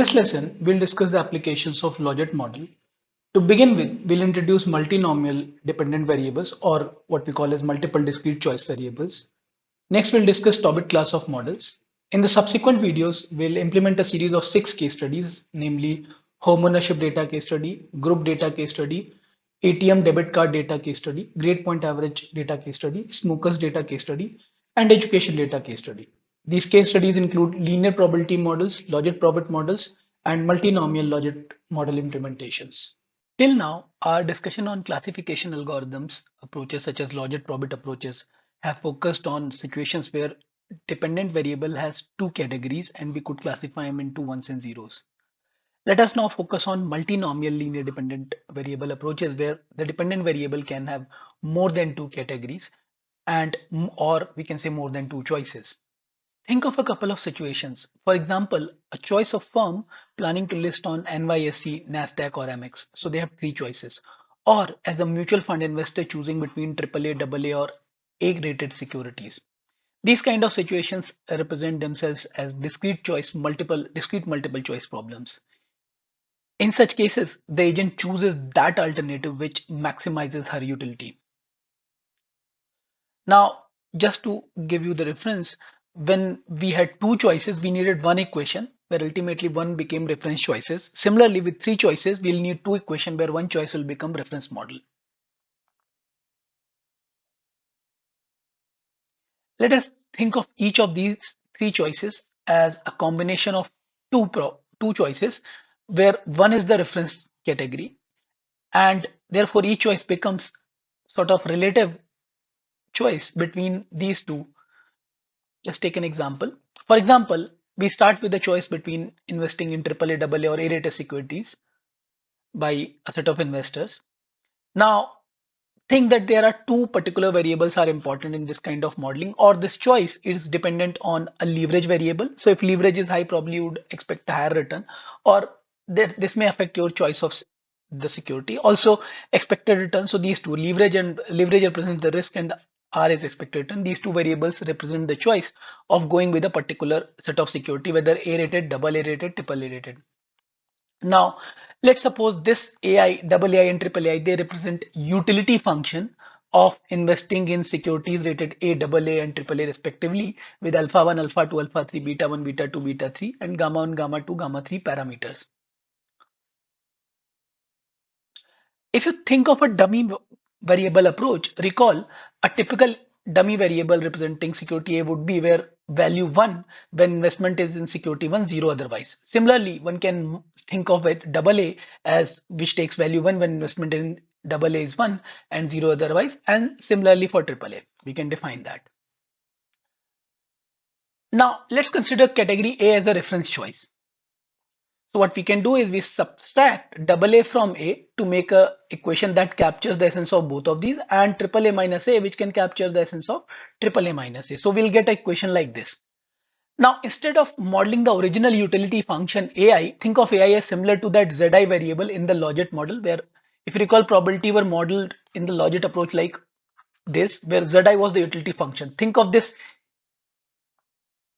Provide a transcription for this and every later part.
this lesson, we'll discuss the applications of Logit model. To begin with, we'll introduce multinomial dependent variables or what we call as multiple discrete choice variables. Next, we'll discuss Tobit class of models. In the subsequent videos, we'll implement a series of 6 case studies, namely homeownership data case study, group data case study, ATM debit card data case study, grade point average data case study, smokers data case study, and education data case study. These case studies include linear probability models, Logit probit models, and multinomial Logit model implementations. Till now, our discussion on classification algorithms approaches such as Logit probit approaches have focused on situations where dependent variable has two categories and we could classify them into ones and zeros. Let us now focus on multinomial linear dependent variable approaches where the dependent variable can have more than two categories and or we can say more than two choices. Think of a couple of situations. For example, a choice of firm planning to list on NYSE, NASDAQ, or MX. So they have three choices. Or as a mutual fund investor choosing between AAA, AA, or A-rated securities. These kind of situations represent themselves as discrete multiple choice problems. In such cases, the agent chooses that alternative which maximizes her utility. Now, just to give you the reference, when we had two choices, we needed one equation where ultimately one became reference choices. Similarly, with three choices, we'll need two equations where one choice will become reference model. Let us think of each of these three choices as a combination of two choices where one is the reference category and therefore each choice becomes sort of relative choice between these two. Let's take an example. For example, we start with the choice between investing in AAA, AA, or A-rated securities by a set of investors. Now, think that there are two particular variables are important in this kind of modeling, or this choice is dependent on a leverage variable. So if leverage is high, probably you would expect a higher return, or this may affect your choice of the security. Also, expected return. So these two, leverage represents the risk and R is expected return. These two variables represent the choice of going with a particular set of security, whether A-rated, AA rated, AAA rated. Now, let's suppose this AI, AA and AAA, they represent utility function of investing in securities rated A, AA and AAA respectively with alpha 1, alpha 2, alpha 3, beta 1, beta 2, beta 3 and gamma 1, gamma 2, gamma 3 parameters. If you think of a dummy variable approach, recall a typical dummy variable representing security A would be where value 1 when investment is in security 1, 0 otherwise. Similarly, one can think of it AA as which takes value 1 when investment in AA is 1 and 0 otherwise, and similarly for AAA. We can define that. Now, let's consider category A as a reference choice. So what we can do is we subtract AA from A to make a equation that captures the essence of both of these, and AAA minus A which can capture the essence of AAA minus A. So we'll get an equation like this. Now, instead of modeling the original utility function AI, think of AI as similar to that Zi variable in the Logit model, where if you recall, probability were modeled in the Logit approach like this, where Zi was the utility function. Think of this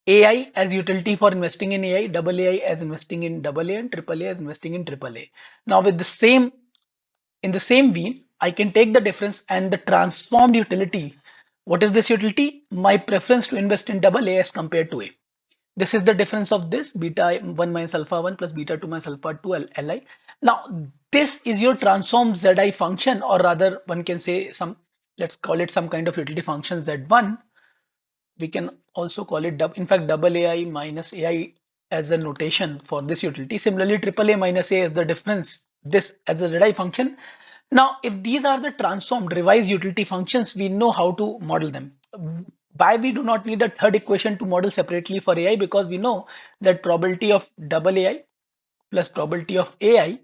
AI as utility for investing in AI, AA as investing in AA, and AAA as investing in AAA. Now with the same, in the same vein, I can take the difference and the transformed utility. What is this utility? My preference to invest in AA as compared to A. This is the difference of this beta 1 minus alpha 1 plus beta 2 minus alpha 2 Li. Now this is your transformed Zi function, or rather one can say some, let's call it some kind of utility function Z1. We can also call it, in fact, AA minus AI as a notation for this utility. Similarly, AAA minus A is the difference, this as a Zi function. Now, if these are the transformed revised utility functions, we know how to model them. Why we do not need a third equation to model separately for AI? Because we know that probability of AA plus probability of AI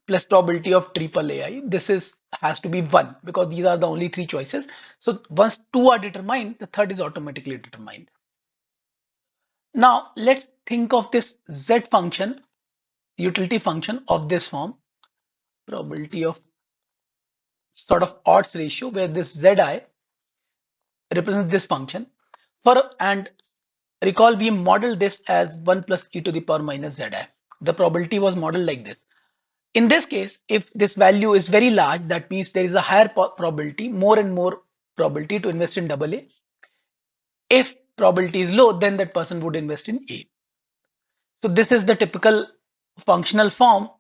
plus probability of triple AI. This has to be 1 because these are the only three choices. So once two are determined, the third is automatically determined. Now let's think of this Z function, utility function of this form, probability of sort of odds ratio, where this Zi represents this function. And recall we model this as 1 plus e to the power minus Zi. The probability was modeled like this. In this case, if this value is very large, that means there is a higher probability, more and more probability to invest in double A. If probability is low, then that person would invest in A. So this is the typical functional form.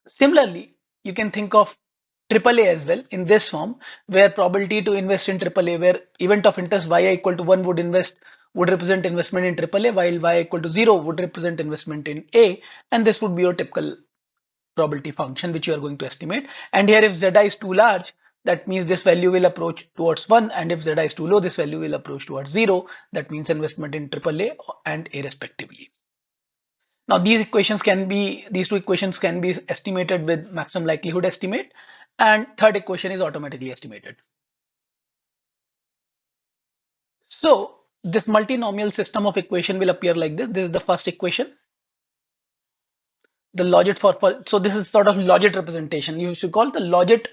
Similarly, you can think of AAA as well in this form, where probability to invest in AAA, where event of interest y equal to 1 would represent investment in AAA, while y equal to 0 would represent investment in A, and this would be your typical probability function which you are going to estimate. And here if zi is too large, that means this value will approach towards 1, and if zi is too low, this value will approach towards 0. That means investment in AAA and A respectively. Now these two equations can be estimated with maximum likelihood estimate, and third equation is automatically estimated. So this multinomial system of equation will appear like this. This is the first equation. The logit so this is sort of logit representation. You should call the logit.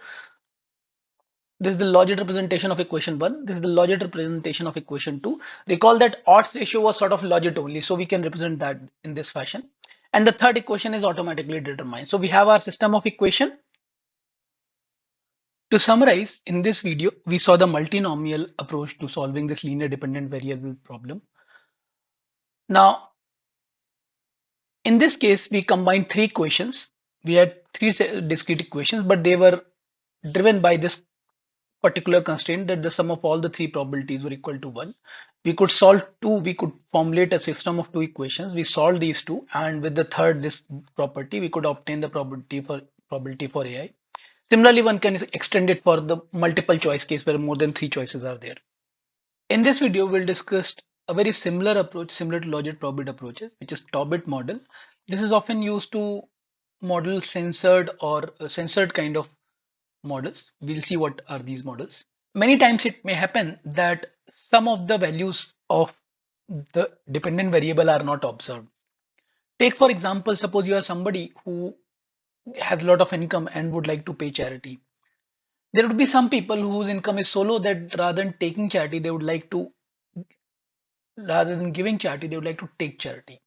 This is the logit representation of equation 1. This is the logit representation of equation 2. Recall that odds ratio was sort of logit only, so we can represent that in this fashion. And the third equation is automatically determined. So we have our system of equation. To summarize, in this video, we saw the multinomial approach to solving this linear dependent variable problem. Now, in this case, we combined three equations. We had three discrete equations, but they were driven by this particular constraint that the sum of all the three probabilities were equal to 1. We could solve two, we could formulate a system of two equations. We solved these two, and with the third, this property, we could obtain the probability for AI. Similarly, one can extend it for the multiple choice case where more than three choices are there. In this video, we'll discuss a very similar approach, similar to logit probit approaches, which is Tobit model. This is often used to model censored kind of models. We'll see what are these models. Many times it may happen that some of the values of the dependent variable are not observed. Take for example, suppose you are somebody who has a lot of income and would like to pay charity. There would be some people whose income is so low that rather than taking charity, rather than giving charity, they would like to take charity.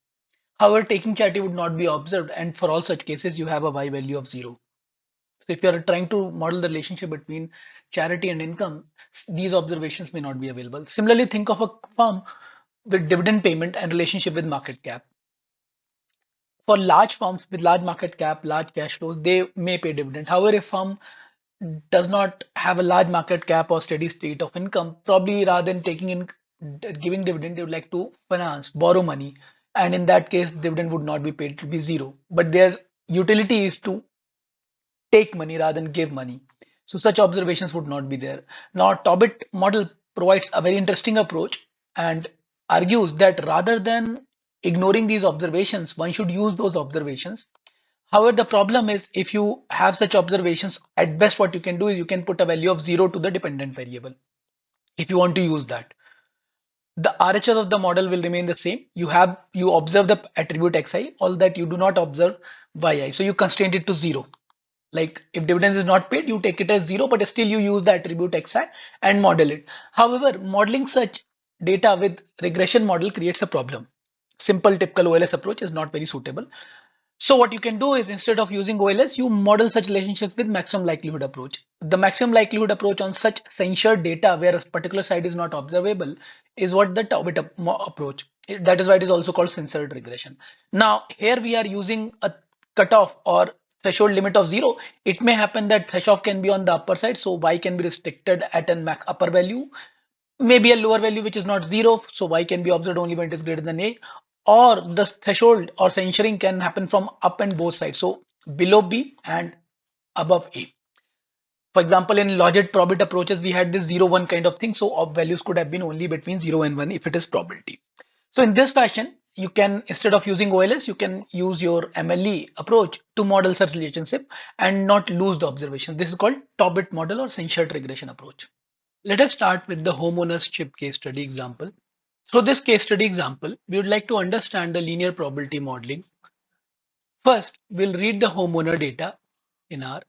However, taking charity would not be observed, and for all such cases, you have a y value of 0. So if you are trying to model the relationship between charity and income, these observations may not be available. Similarly, think of a firm with dividend payment and relationship with market cap. For large firms with large market cap, large cash flows, they may pay dividend. However, if firm does not have a large market cap or steady state of income, probably rather than giving dividend, they would like to borrow money. And in that case, dividend would not be paid, it will be 0. But their utility is to take money rather than give money. So such observations would not be there. Now, Tobit model provides a very interesting approach and argues that rather than ignoring these observations, one should use those observations. However, the problem is if you have such observations, at best what you can do is you can put a value of 0 to the dependent variable if you want to use that. The RHS of the model will remain the same. You observe the attribute xi, all that you do not observe yi. So you constrain it to 0. Like if dividends is not paid, you take it as 0, but still you use the attribute xi and model it. However, modeling such data with regression model creates a problem. Simple typical OLS approach is not very suitable. So what you can do is instead of using OLS, you model such relationships with maximum likelihood approach. The maximum likelihood approach on such censured data where a particular site is not observable is what the Tobit approach. That is why it is also called censored regression. Now here we are using a cutoff or threshold limit of 0. It may happen that threshold can be on the upper side, so y can be restricted at an max upper value, maybe a lower value which is not 0, so y can be observed only when it is greater than a, or the threshold or censoring can happen from up and both sides, so below b and above a. For example, in logit probit approaches, we had this 0 1 kind of thing, so values could have been only between 0 and 1 if it is probability. So in this fashion, you can, instead of using OLS, you can use your MLE approach to model such relationship and not lose the observation. This is called Tobit model or censured regression approach. Let us start with the homeownership case study example. Through this case study example, we would like to understand the linear probability modeling. First, we'll read the homeowner data in R.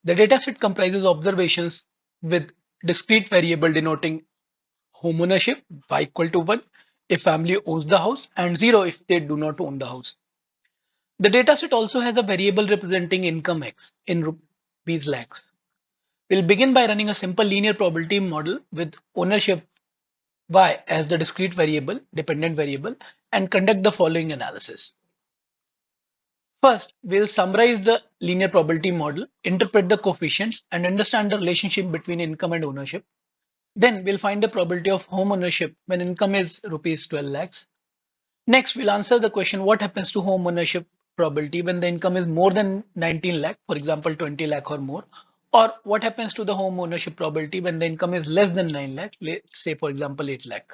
The dataset comprises observations with discrete variable denoting homeownership y equal to 1 if family owns the house and 0 if they do not own the house. The dataset also has a variable representing income X in rupees lakhs. We'll begin by running a simple linear probability model with ownership Y as the discrete variable, dependent variable, and conduct the following analysis. First, we'll summarize the linear probability model, interpret the coefficients, and understand the relationship between income and ownership. Then we'll find the probability of home ownership when income is rupees 12 lakhs. Next, we'll answer the question what happens to home ownership probability when the income is more than 19 lakh, for example, 20 lakh or more, or what happens to the home ownership probability when the income is less than 9 lakh, let's say, for example, 8 lakh.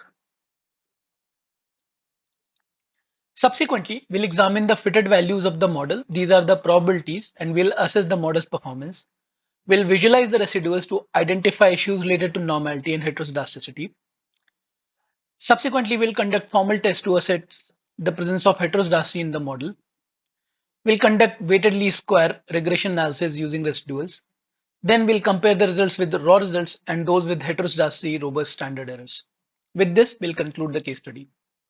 Subsequently, we'll examine the fitted values of the model. These are the probabilities, and we'll assess the model's performance. We'll visualize the residuals to identify issues related to normality and heteroscedasticity. Subsequently, we'll conduct formal tests to assess the presence of heteroscedasticity in the model. We'll conduct weighted least square regression analysis using residuals. Then we'll compare the results with the raw results and those with heteroscedasticity robust standard errors. With this, we'll conclude the case study.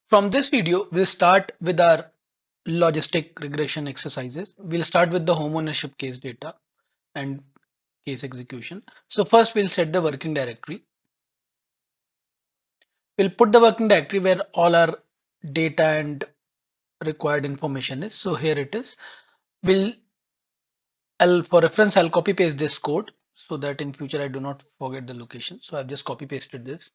From this video, we'll start with our logistic regression exercises. We'll start with the homeownership case data and case execution. So first we'll set the working directory. We'll put the working directory where all our data and required information is. So here it is. For reference, I'll copy paste this code so that in future I do not forget the location. So I've just copy pasted this.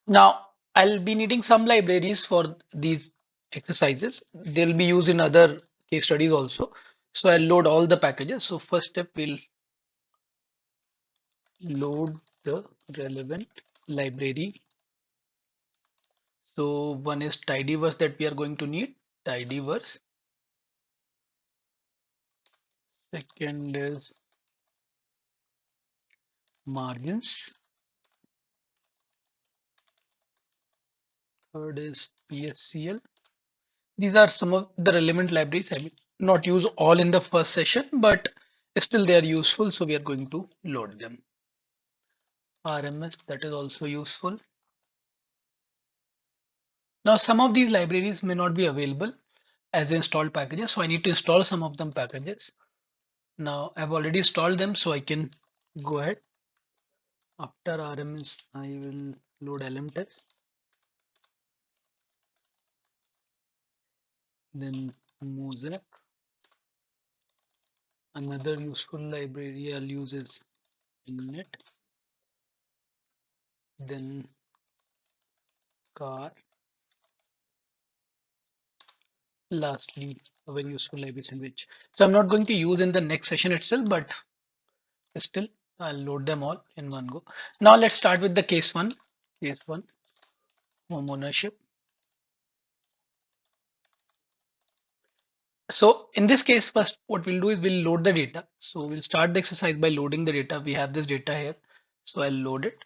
Now I'll be needing some libraries for these exercises. They'll be used in other case studies also. So I'll load all the packages. So first step, we'll load the relevant library. So one is tidyverse that we are going to need, tidyverse. Second is margins. Third is PSCL. These are some of the relevant libraries. I will not use all in the first session, but still they are useful. So we are going to load them. RMS, that is also useful. Now some of these libraries may not be available as installed packages. So I need to install some of them packages. Now I've already installed them, so I can go ahead. After RMS, I will load lmtest. Then Mosaic. Another useful library I'll use is innet. Then car. Lastly, a very useful library sandwich. So I'm not going to use in the next session itself, but still I'll load them all in one go. Now let's start with the case one. Case one, home ownership. So in this case, first what we'll do is we'll load the data. So we'll start the exercise by loading the data. We have this data here. So I'll load it.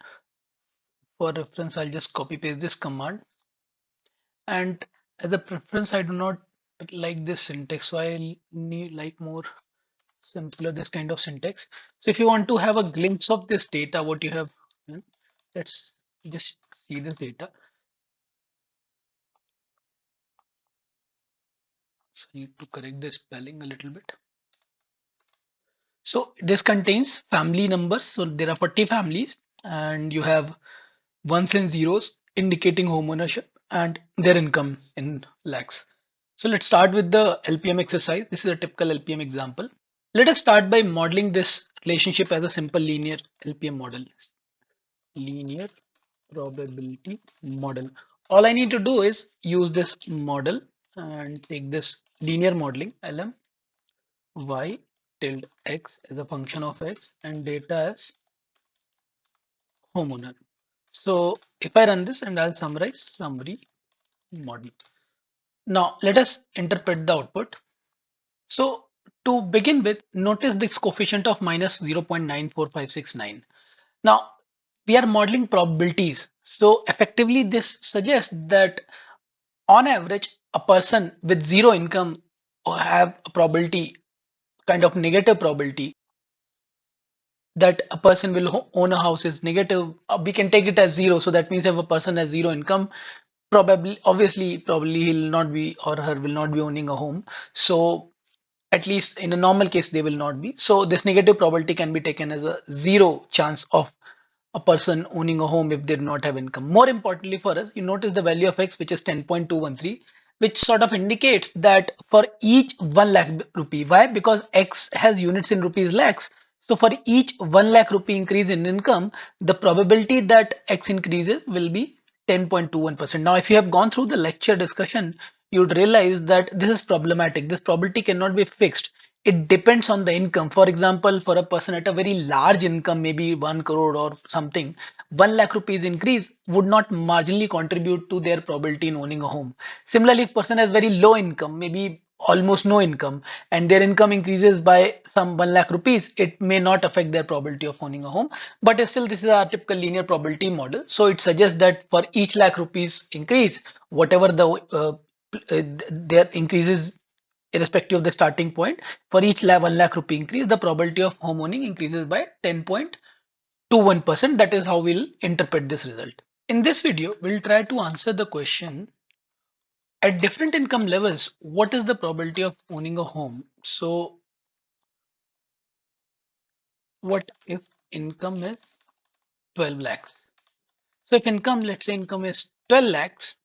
For reference, I'll just copy paste this command. And as a preference, I do not like this syntax. So I need like more simpler this kind of syntax. So if you want to have a glimpse of this data, what you have, let's just see this data. So I need to correct the spelling a little bit. So this contains family numbers. So there are 40 families and you have ones and zeros indicating home ownership and their income in lakhs. So let's start with the LPM exercise. This is a typical LPM example. Let us start by modeling this relationship as a simple linear LPM model. Linear probability model. All I need to do is use this model and take this linear modeling lm y tilde x as a function of x and data as homeowner. So if I run this and I'll summarize summary model. Now let us interpret the output. So to begin with, notice this coefficient of minus 0.94569. Now we are modeling probabilities. So effectively this suggests that on average, a person with zero income have a probability, kind of negative probability, that a person will own a house is negative, we can take it as zero. So that means if a person has zero income, probably he'll not be or her will not be owning a home. So at least in a normal case, they will not be. So this negative probability can be taken as a zero chance of a person owning a home if they do not have income. More importantly for us, you notice the value of X, which is 10.213, which sort of indicates that for each 1 lakh rupee, why? Because X has units in rupees lakhs. So for each 1 lakh rupee increase in income, the probability that X increases will be 10.21%. Now, if you have gone through the lecture discussion, you'd realize that this is problematic. This probability cannot be fixed. It depends on the income. For example, for a person at a very large income, maybe 1 crore or something, 1 lakh rupees increase would not marginally contribute to their probability in owning a home. Similarly, if person has very low income, maybe almost no income, and their income increases by some 1 lakh rupees, it may not affect their probability of owning a home. But still, this is our typical linear probability model. So it suggests that for each lakh rupees increase, whatever their increases irrespective of the starting point, for each 1 lakh rupee increase, the probability of home owning increases by 10.21%. That is how we'll interpret this result. In this video, we'll try to answer the question, at different income levels, what is the probability of owning a home? So what if income is 12 lakhs? So if income, let's say income is 12 lakhs,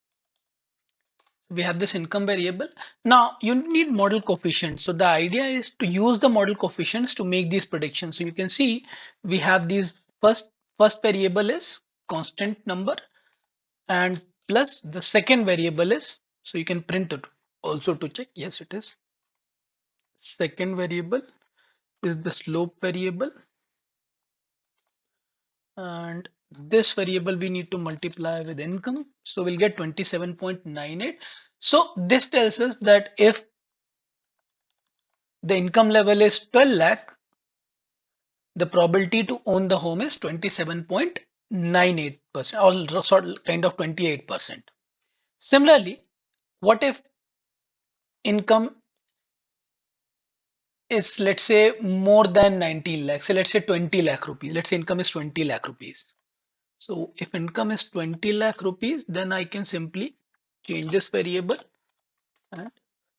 we have this income variable. Now you need model coefficients. So the idea is to use the model coefficients to make these predictions. So you can see we have these first variable is constant number, and plus the second variable is, so you can print it also to check. Yes, it is. Second variable is the slope variable, and this variable we need to multiply with income. So we'll get 27.98. So this tells us that if the income level is 12 lakh, the probability to own the home is 27.98%, or sort of kind of 28%. Similarly, what if income is, let's say, more than 19 lakhs? So let's say 20 lakh rupees. Let's say income is 20 lakh rupees. So if income is 20 lakh rupees, then I can simply change this variable, and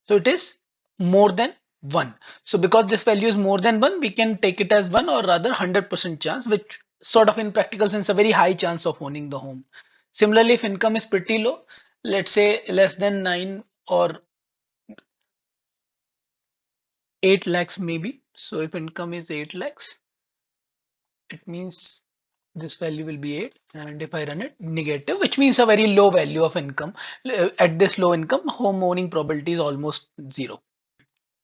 so it is more than 1. So because this value is more than 1, we can take it as 1, or rather 100% chance, which sort of in practical sense a very high chance of owning the home. Similarly, if income is pretty low, let's say less than 9 or 8 lakhs maybe. So if income is 8 lakhs, it means this value will be 8, and if I run it, negative, which means a very low value of income. At this low income, home owning probability is almost 0.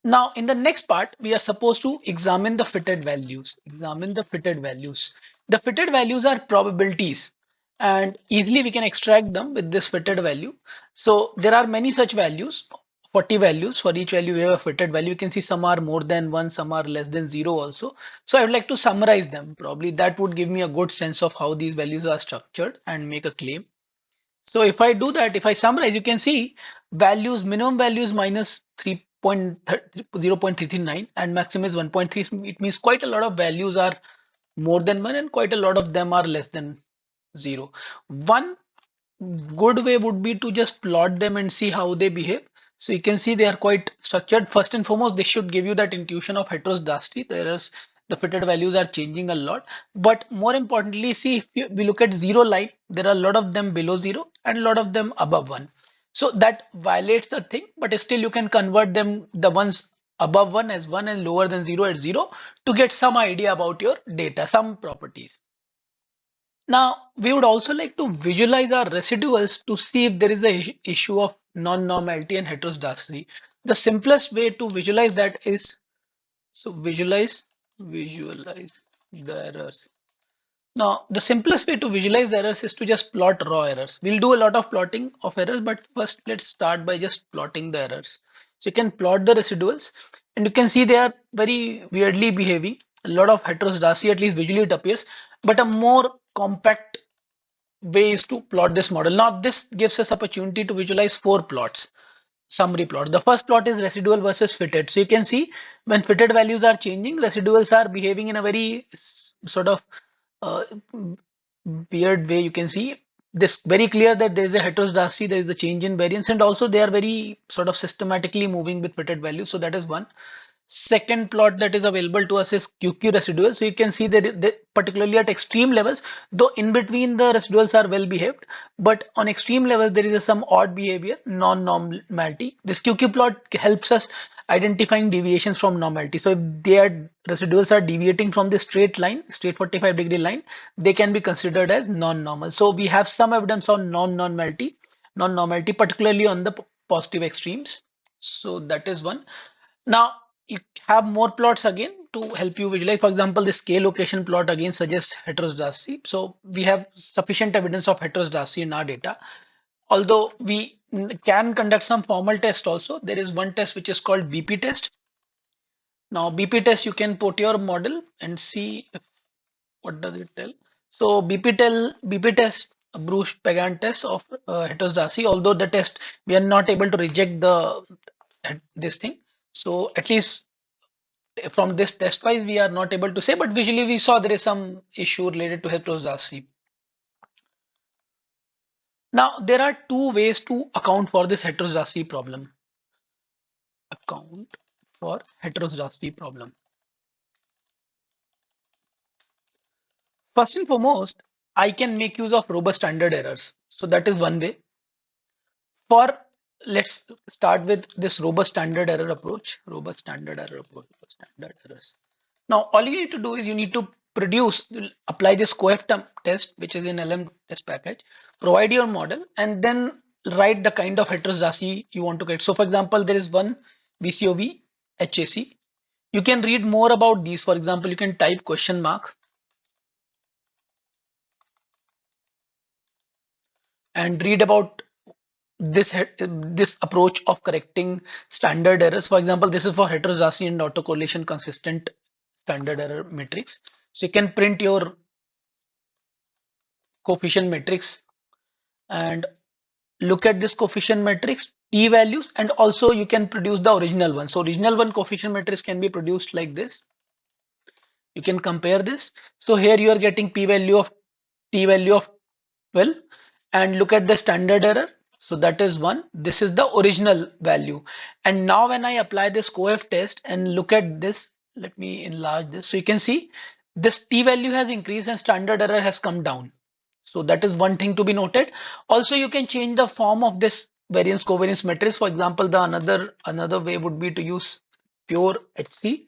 Now, in the next part, we are supposed to examine the fitted values. Examine the fitted values. The fitted values are probabilities, and easily we can extract them with this fitted value. So there are many such values, 40 values. For each value, we have a fitted value. You can see some are more than 1, some are less than 0 also. So I would like to summarize them. Probably that would give me a good sense of how these values are structured and make a claim. So if I do that, if I summarize, you can see values, minimum values minus 0.339 and maximum is 1.3. It means quite a lot of values are more than 1 and quite a lot of them are less than 0. One good way would be to just plot them and see how they behave. So you can see they are quite structured. First and foremost, they should give you that intuition of heterogeneity. The fitted values are changing a lot. But more importantly, see, if we look at 0 line, there are a lot of them below 0 and a lot of them above 1. So that violates the thing, but still you can convert them, the ones above 1 as 1 and lower than 0 as 0, to get some idea about your data, some properties. Now, we would also like to visualize our residuals to see if there is a issue of non-normality and heterogeneity. The simplest way to visualize that is, so visualize the errors. Now, the simplest way to visualize the errors is to just plot raw errors. We'll do a lot of plotting of errors, but first let's start by just plotting the errors. So you can plot the residuals, and you can see they are very weirdly behaving. A lot of heterogeneity, at least visually it appears, but a more compact way is to plot this model. Now, this gives us opportunity to visualize 4 plots. summary plot. The first plot is residual versus fitted. So you can see when fitted values are changing, residuals are behaving in a very sort of uh, weird way. You can see this very clear that there is a heterogeneity, there is a change in variance, and also they are very sort of systematically moving with fitted values. So that is one. Second plot that is available to us is QQ residual. So you can see that particularly at extreme levels, though in between the residuals are well behaved, but on extreme levels there is some odd behavior, non-normality. This QQ plot helps us identifying deviations from normality. So if their residuals are deviating from the straight line, straight 45-degree line, they can be considered as non-normal. So we have some evidence on non-normality, particularly on the positive extremes. So that is one. Now you have more plots again to help you visualize. For example, the scale location plot again suggests heterogeneity. So we have sufficient evidence of heterogeneity in our data. Although we can conduct some formal test also, there is one test which is called BP test. Now BP test, you can put your model and see if, what does it tell. So BP test, Bruce Pagan test of heterogeneity. Although the test we are not able to reject the this thing. So at least from this test wise we are not able to say, but visually we saw there is some issue related to heterogeneity. Now there are two ways to account for this heterogeneity problem. Account for heterogeneity problem. First and foremost, I can make use of robust standard errors. So that is one way. For let's start with this robust standard error approach. Robust standard error approach. Robust standard errors. Now, all you need to do is you need to apply this CoF test, which is in LM test package, provide your model, and then write the kind of heterogeneity you want to get. So, for example, there is one VCOV HAC. You can read more about these. For example, you can type question mark and read about this approach of correcting standard errors. For example, this is for heterogeneity and autocorrelation consistent standard error matrix. So you can print your coefficient matrix and look at this coefficient matrix t values, and also you can produce the original one. So original one coefficient matrix can be produced like this. You can compare this. So here you are getting p value of t value of 12, and look at the standard error. So that is 1. This is the original value. And now when I apply this CoF test and look at this, let me enlarge this. So you can see this t value has increased and standard error has come down. So that is one thing to be noted. Also, you can change the form of this variance covariance matrix. For example, the another way would be to use pure HC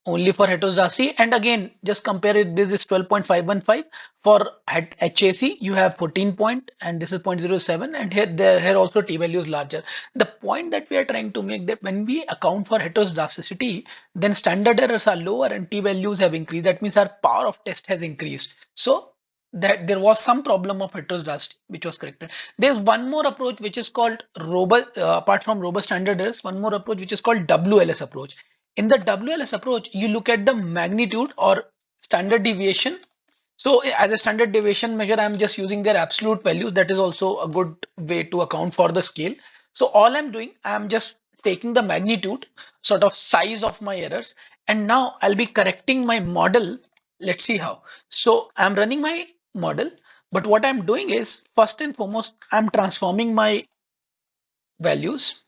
only for heterogeneity, and again just compare it. This is 12.515 for HAC. You have 14 point and this is 0.07, and here also t value is larger. The point that we are trying to make, that when we account for heterogeneity, then standard errors are lower and t values have increased. That means our power of test has increased. So that there was some problem of heterogeneity which was corrected. There's one more approach which is called robust, apart from robust standard errors, one more approach which is called WLS approach. In the WLS approach, you look at the magnitude or standard deviation. So as a standard deviation measure, I'm just using their absolute values. That is also a good way to account for the scale. So all I'm doing, I'm just taking the magnitude, sort of size of my errors, and now I'll be correcting my model. Let's see how. So I'm running my model, but what I'm doing is, first and foremost, I'm transforming my values.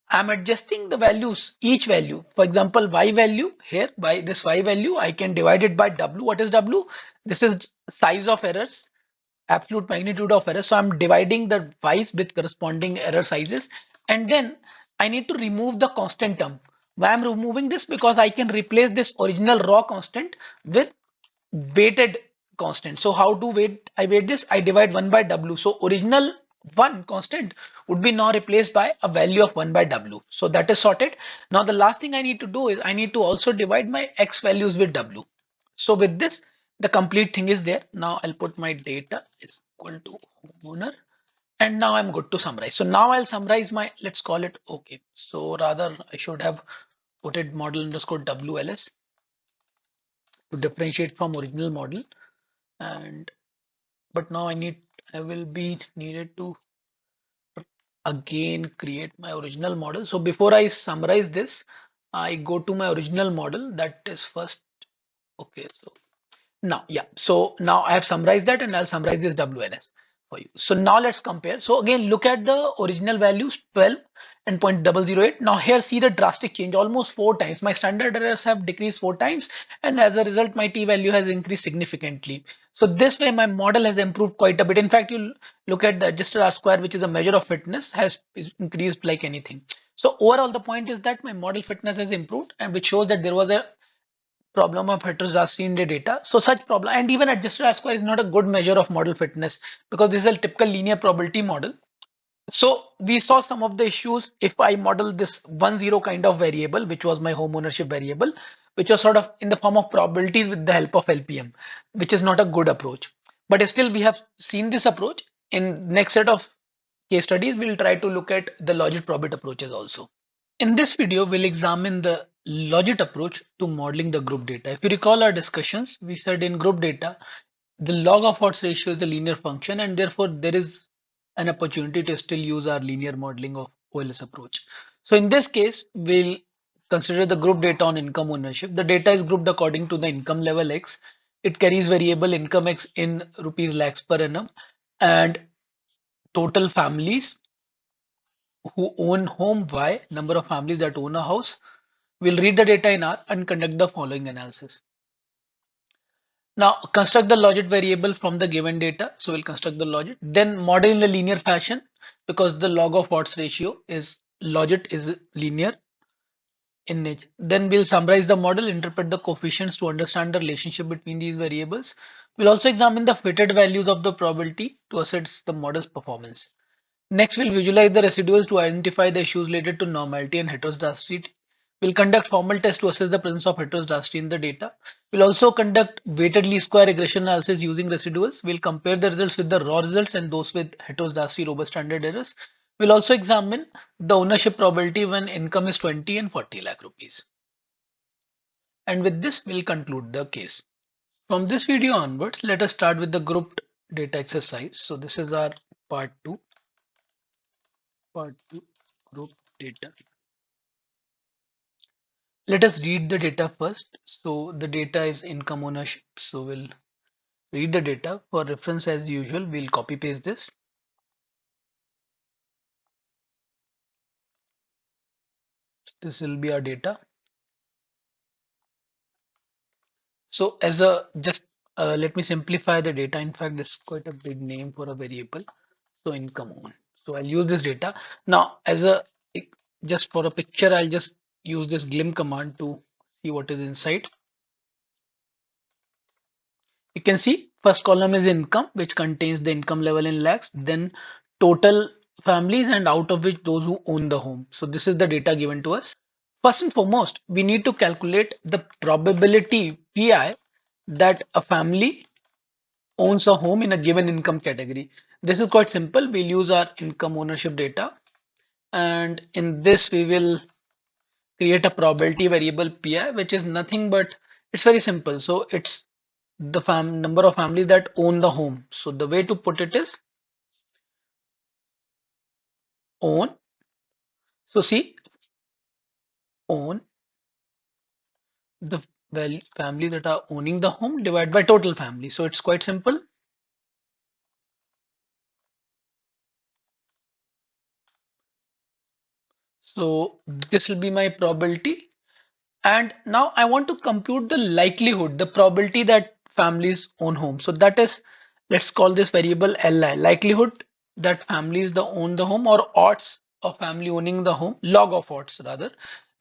I'm adjusting the values, each value. For example, y value here, by this y value, I can divide it by w. What is w? This is size of errors, absolute magnitude of errors. So I'm dividing the y's with corresponding error sizes. And then I need to remove the constant term. Why I'm removing this? Because I can replace this original raw constant with weighted constant. So how to weight? I weight this, I divide 1 by w. So original 1 constant would be now replaced by a value of 1 by w. So that is sorted. Now the last thing I need to do is I need to also divide my x values with w. So with this, the complete thing is there. Now I'll put my data is equal to homeowner, and now I'm good to summarize. So now I'll summarize my, let's call it okay. So rather I should have put it model underscore WLS to differentiate from original model. And but now I will be needed to again create my original model. So before I summarize this, I go to my original model, that is first. Okay, so now, yeah, so now I have summarized that and I'll summarize this WNS for you. So now let's compare. So again, look at the original values 12 and 0.008. Now here see the drastic change, almost 4 times. My standard errors have decreased 4 times, and as a result, my t value has increased significantly. So this way, my model has improved quite a bit. In fact, you look at the adjusted R square, which is a measure of fitness, has increased like anything. So overall, the point is that my model fitness has improved, and which shows that there was a problem of heterogeneity in the data. So such problem, and even adjusted R square is not a good measure of model fitness because this is a typical linear probability model. So we saw some of the issues if I model this 1 0 kind of variable, which was my home ownership variable, which was sort of in the form of probabilities with the help of LPM, which is not a good approach. But still, we have seen this approach. In next set of case studies, we'll try to look at the Logit Probit approaches also. In this video, we'll examine the Logit approach to modeling the group data. If you recall our discussions, we said in group data, the log of odds ratio is a linear function, and therefore there is an opportunity to still use our linear modeling of OLS approach. So in this case, we'll consider the group data on income ownership. The data is grouped according to the income level X. It carries variable income X in rupees lakhs per annum and total families who own home Y, number of families that own a house. We'll read the data in R and conduct the following analysis. Now construct the logit variable from the given data. So we'll construct the logit, then model in a linear fashion because the log of odds ratio is logit is linear in nature. Then we'll summarize the model, interpret the coefficients to understand the relationship between these variables. We'll also examine the fitted values of the probability to assess the model's performance. Next, we'll visualize the residuals to identify the issues related to normality and heterogeneity. We'll conduct formal tests to assess the presence of heterogeneity in the data. We'll also conduct weighted least square regression analysis using residuals. We'll compare the results with the raw results and those with heterogeneity robust standard errors. We'll also examine the ownership probability when income is 20 and 40 lakh rupees. And with this, we'll conclude the case. From this video onwards, let us start with the grouped data exercise. So this is our part 2. Part 2, group data. Let us read the data first. So the data is income ownership. So we'll read the data. For reference as usual, we'll copy paste this. This will be our data. So as a just let me simplify the data. In fact, this is quite a big name for a variable. So income own. So I'll use this data. Now as a just for a picture, I'll just use this glim command to see what is inside. You can see first column is income, which contains the income level in lakhs, then total families, and out of which those who own the home. So this is the data given to us. First and foremost, we need to calculate the probability PI that a family owns a home in a given income category. This is quite simple. We'll use our income ownership data, and in this we will create a probability variable PI, which is nothing but it's very simple. So it's the number of families that own the home. So the way to put it is own. So see, own the value family that are owning the home divided by total family. So it's quite simple. So this will be my probability. And now I want to compute the likelihood, the probability that families own home. So that is, let's call this variable Li, likelihood that families own the home, or odds of family owning the home, log of odds rather,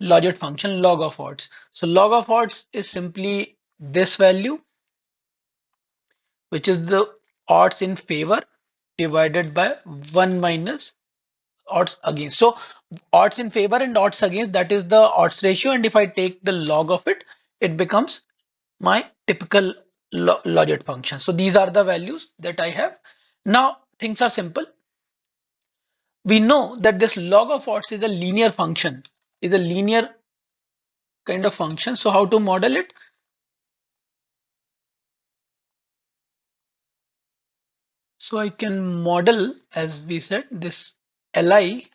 logit function log of odds. So log of odds is simply this value, which is the odds in favor divided by 1 minus odds against. So odds in favor and odds against, that is the odds ratio, and if I take the log of it, it becomes my typical logit function. So these are the values that I have. Now things are simple. We know that this log of odds is a linear function, is a linear kind of function. So how to model it? So I can model, as we said, this Li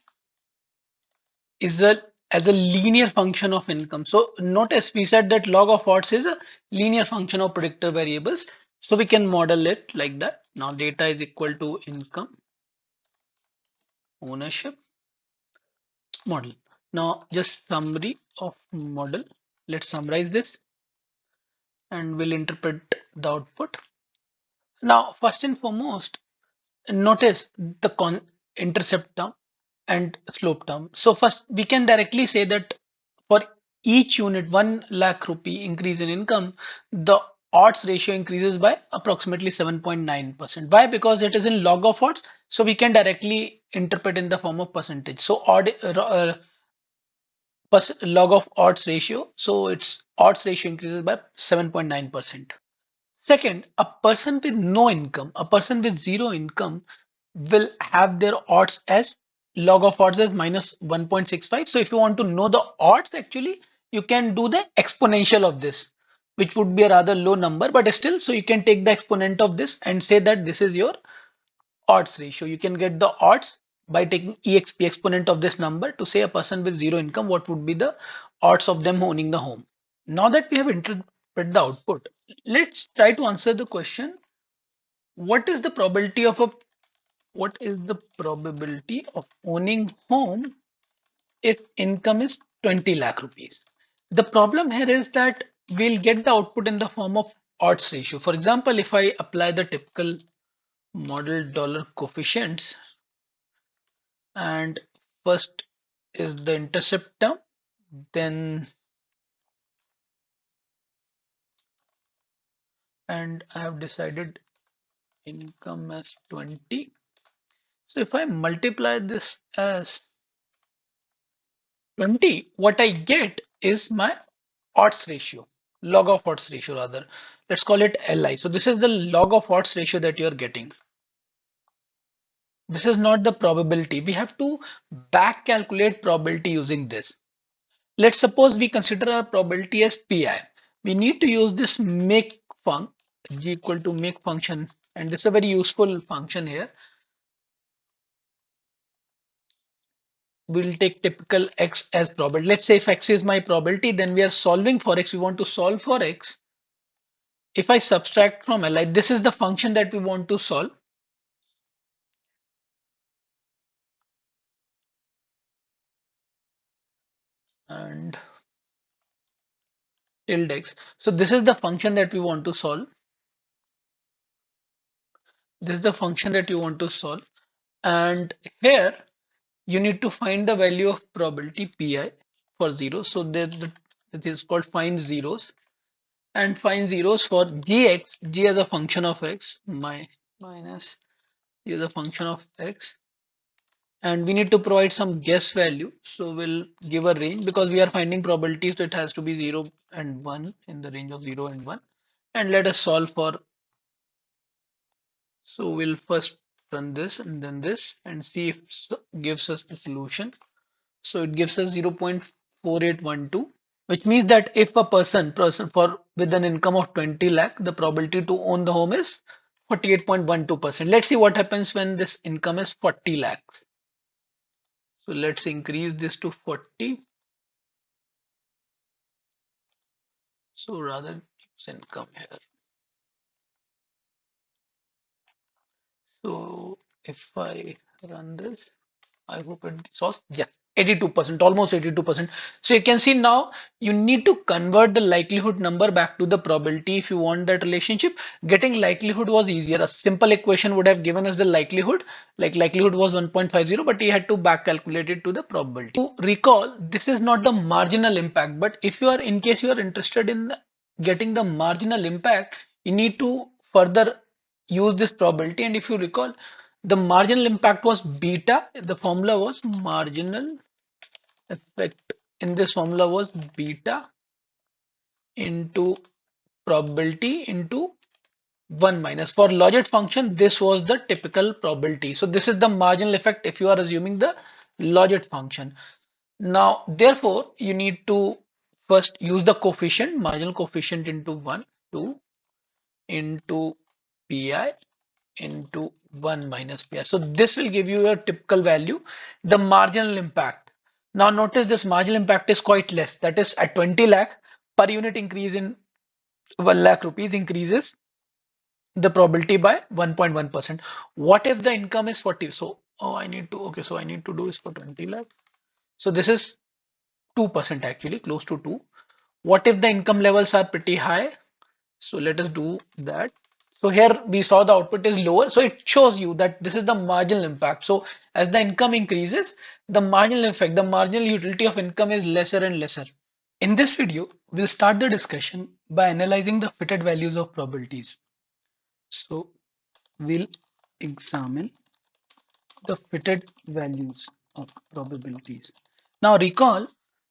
is a as a linear function of income. So notice we said that log of odds is a linear function of predictor variables. So we can model it like that. Now data is equal to income ownership model. Now just summary of model. Let's summarize this and we'll interpret the output. Now first and foremost, notice the intercept term and slope term. So first we can directly say that for each unit 1 lakh rupee increase in income, the odds ratio increases by approximately 7.9%. Why? Because it is in log of odds. So we can directly interpret in the form of percentage. So log of odds ratio. So its odds ratio increases by 7.9%. Second, a person with no income, a person with zero income will have their odds as log of odds as minus 1.65. So if you want to know the odds, actually, you can do the exponential of this, which would be a rather low number, but still, so you can take the exponent of this and say that this is your odds ratio. You can get the odds by taking exp exponent of this number to say a person with zero income, what would be the odds of them owning the home. Now that we have interpreted the output, let's try to answer the question, what is the probability of a what is the probability of owning home if income is 20 lakh rupees? The problem here is that we'll get the output in the form of odds ratio. For example, if I apply the typical model dollar coefficients, and first is the intercept term, then and I have decided income as 20. So if I multiply this as 20, what I get is my odds ratio, log of odds ratio rather. Let's call it Li. So this is the log of odds ratio that you're getting. This is not the probability. We have to back calculate probability using this. Let's suppose we consider our probability as Pi. We need to use this make func, g equal to make function, and this is a very useful function here. We'll take typical x as probability. Let's say if x is my probability, then we are solving for x. We want to solve for x. If I subtract from Li, this is the function that we want to solve. And tilde x. So this is the function that we want to solve. This is the function that you want to solve. And here you need to find the value of probability Pi for zero. So it is called find zeros. And find zeros for gx, g as a function of x, minus g as a function of x. And we need to provide some guess value. So we'll give a range because we are finding probabilities, so it has to be 0 and 1 in the range of 0 and 1. And let us solve for. So we'll first run this and then this and see if it gives us the solution. So it gives us 0.4812, which means that if a person for with an income of 20 lakh, the probability to own the home is 48.12%. Let's see what happens when this income is 40 lakhs. So let's increase this to 40. So rather use income here. So if I run this, I hope it solves. Yes, 82%, almost 82%. So you can see now you need to convert the likelihood number back to the probability if you want that relationship. Getting likelihood was easier. A simple equation would have given us the likelihood, like likelihood was 1.50, but he had to back calculate it to the probability. To recall, this is not the marginal impact, but if you are, in case you are interested in getting the marginal impact, you need to further use this probability. And if you recall, the marginal impact was beta. The formula was marginal effect in this formula was beta into probability into 1 minus. For Logit function, this was the typical probability. So this is the marginal effect if you are assuming the Logit function. Now, therefore, you need to first use the coefficient, marginal coefficient into 1, 2 into pi into 1 minus pi. So this will give you a typical value, the marginal impact. Now notice this marginal impact is quite less. That is at 20 lakh per unit increase in 1 lakh rupees increases the probability by 1.1%. What if the income is 40? So, oh, I need to, okay, so I need to do is for 20 lakh. So this is 2% actually, close to 2. What if the income levels are pretty high? So let us do that. So here we saw the output is lower. So it shows you that this is the marginal impact. So as the income increases, the marginal effect, the marginal utility of income is lesser and lesser. In this video, we'll start the discussion by analyzing the fitted values of probabilities. So we'll examine the fitted values of probabilities. Now recall,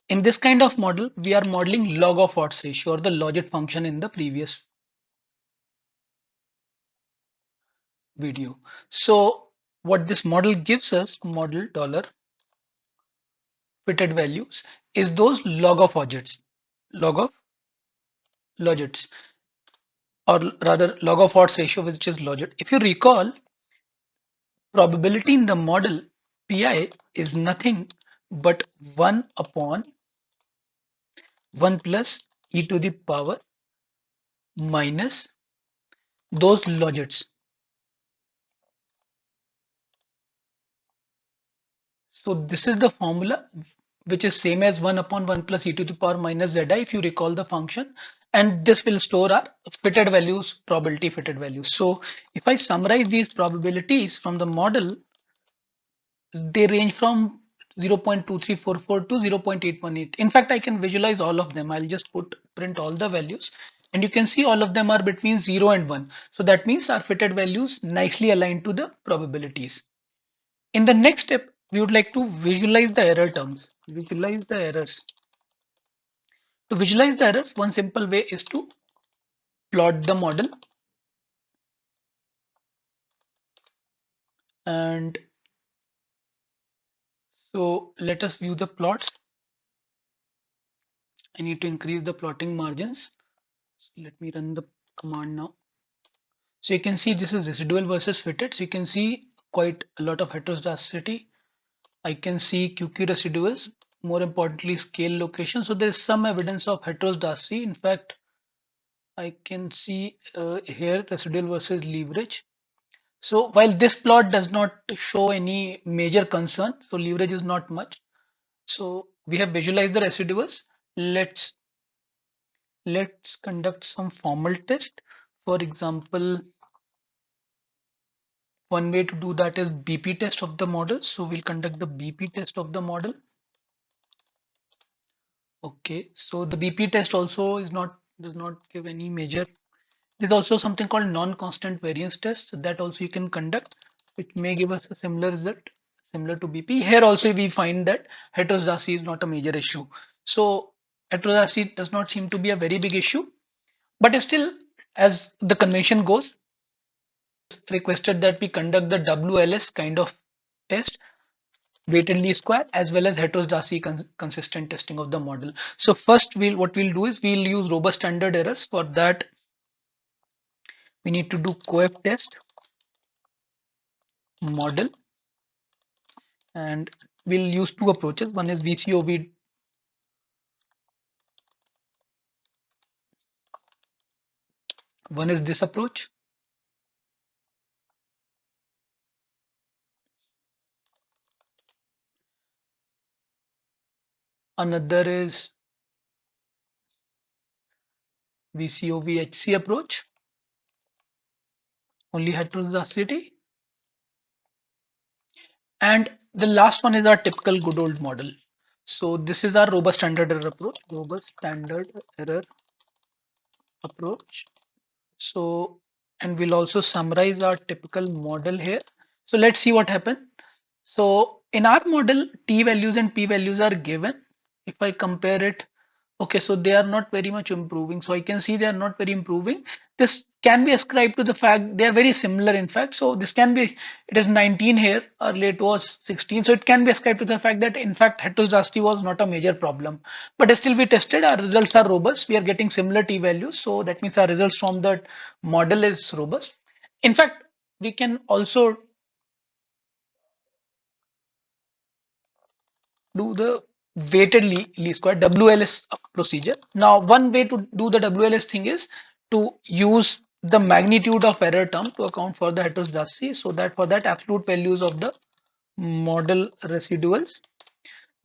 in this kind of model, we are modeling log of odds ratio or the Logit function in the previous video. So what this model gives us, model dollar fitted values, is those log of odds, log of logits, or rather log of odds ratio, which is logit. If you recall, probability in the model pi is nothing but 1 upon 1 plus e to the power minus those logits. So this is the formula which is same as 1 upon 1 plus e to the power minus zi if you recall the function, and this will store our fitted values, probability fitted values. So if I summarize these probabilities from the model, they range from 0.2344 to 0.818. In fact, I can visualize all of them. I'll just print all the values, and you can see all of them are between 0 and 1. So that means our fitted values nicely aligned to the probabilities. In the next step, we would like to visualize the error terms, visualize the errors. To visualize the errors, one simple way is to plot the model. And so let us view the plots. I need to increase the plotting margins. So let me run the command now. So you can see this is residual versus fitted. So you can see quite a lot of heteroscedasticity. I can see QQ residuals, more importantly scale location. So there is some evidence of heteroscedasticity. In fact, I can see here residual versus leverage. So while this plot does not show any major concern, so leverage is not much. So we have visualized the residuals. Let's conduct some formal test. For example, one way to do that is BP test of the model. So we'll conduct the BP test of the model. Okay, so the BP test also does not give any major. There's also something called non-constant variance test that also you can conduct, which may give us a similar result, similar to BP. Here also we find that heteroscedasticity is not a major issue. So heteroscedasticity does not seem to be a very big issue, but still, as the convention goes, requested that we conduct the WLS kind of test, weighted least square, as well as heteroscedasticity consistent testing of the model. So first, what we'll do is we'll use robust standard errors. For that, we need to do coef test model, and we'll use two approaches. One is VCOV. One is this approach. Another is VCOV-HC approach, only heteroscedasticity. And the last one is our typical good old model. So this is our robust standard error approach, robust standard error approach. So, and we'll also summarize our typical model here. So let's see what happened. So in our model, t values and p values are given. If I compare it, okay, so they are not very much improving. So I can see they are not very improving. This can be ascribed to the fact they are very similar, in fact. So this can be, it is 19 here, earlier it was 16. So it can be ascribed to the fact that in fact heteroscedasticity was not a major problem. But still we tested, our results are robust. We are getting similar t values. So that means our results from the model is robust. In fact, we can also do the weighted least square WLS procedure. Now, one way to do the WLS thing is to use the magnitude of error term to account for the heterogeneity, so that for that absolute values of the model residuals.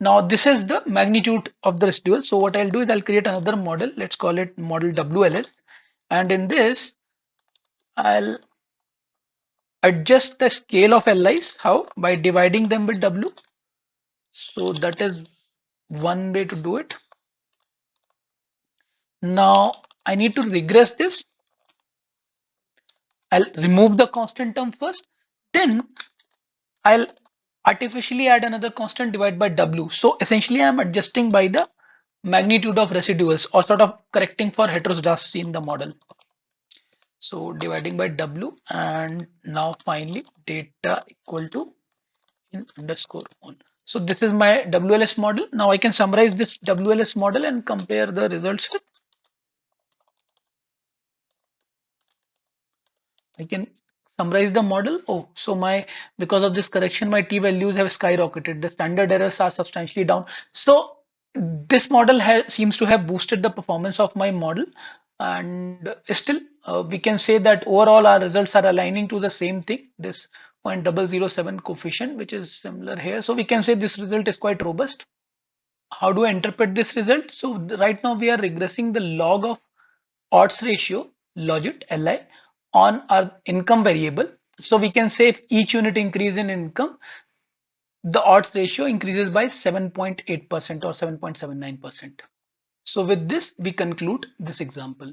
Now this is the magnitude of the residual. So what I'll do is I'll create another model. Let's call it model WLS. And in this, I'll adjust the scale of LIs. How? By dividing them with W. So that is one way to do it. Now I need to regress this. I'll remove the constant term first. Then I'll artificially add another constant divided by W. So essentially I'm adjusting by the magnitude of residuals, or sort of correcting for heterogeneity in the model. So dividing by W, and now finally data equal to in underscore on. So this is my WLS model. Now I can summarize this WLS model and compare the results with. I can summarize the model. Oh, so because of this correction, my t values have skyrocketed. The standard errors are substantially down. So this model seems to have boosted the performance of my model, and still we can say that overall our results are aligning to the same thing, this 0.007 coefficient, which is similar here. So we can say this result is quite robust. How do I interpret this result? So right now we are regressing the log of odds ratio, Logit, Li, on our income variable. So we can say if each unit increase in income, the odds ratio increases by 7.8% or 7.79%. So with this, we conclude this example.